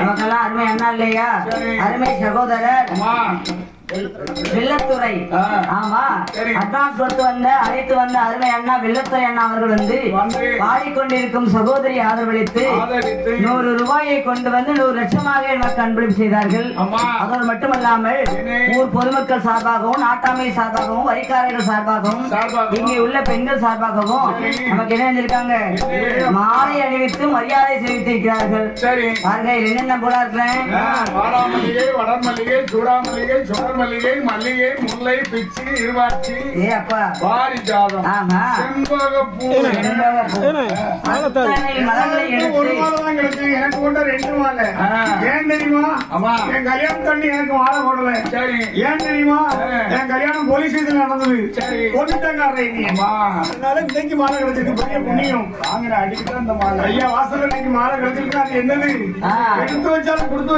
நமக்கெல்லாம் அருமை அண்ணா இல்லையா? அருமை சகோதரர் வெள்ளத்துறை. ஆமா, அட்வான்ஸ் அழைத்து வந்த அருமை அண்ணா வெள்ளத்துறை அண்ணா அவர்கள் வந்து பாடிக்கொண்டிருக்கும் சகோதரி ஆதரவளித்து 100 ரூபாயை கொண்டு வந்து 100 லட்சமாக எனக்கு அன்பளிப்பு செய்தார்கள். அதோடு மட்டுமல்லாமல் ஊர் பொதுமக்கள் சார்பாகவும், நாட்டாமை சார்பாகவும், வரிக்காரர்கள் சார்பாகவும், இங்கே உள்ள பெண்கள் சார்பாகவும் நமக்கு என்ன இருக்காங்க, மாலை அணிவித்து மரியாதை செலுத்தியிருக்கிறார்கள். பாருங்க, என்னென்ன போல இருக்கிறேன்: வாடாமல்லிகை, வடமல்லிகை, சூடாமல்லிகை, சுடர்மல்லிகை, மல்லிகை, முல்லை, பிச்சி, இருவாட்சி, பாரிஜாதம், செண்பகப்பூ. ஒரு மாலை கிடைச்சு எனக்கு கொண்ட 2 மாலை. ஏன் தெரியுமா? என் கல்யாணம் தண்ணி எனக்கு மாலை போடல. சரி, ஏன் தெரியுமா? என் கல்யாணம் போலீஸ் ஸ்டேஷன் நடந்தது. சரி, அதனால இன்னைக்கு மாலை கிடைச்சிருக்கு. பெரிய புண்ணியம். அடிக்கிட்டு அந்த மாலை ஐயா வாசல் இன்னைக்கு மாலை கிடைச்சிருக்கு. அது என்னது? எடுத்து வச்சாலும் கொடுத்து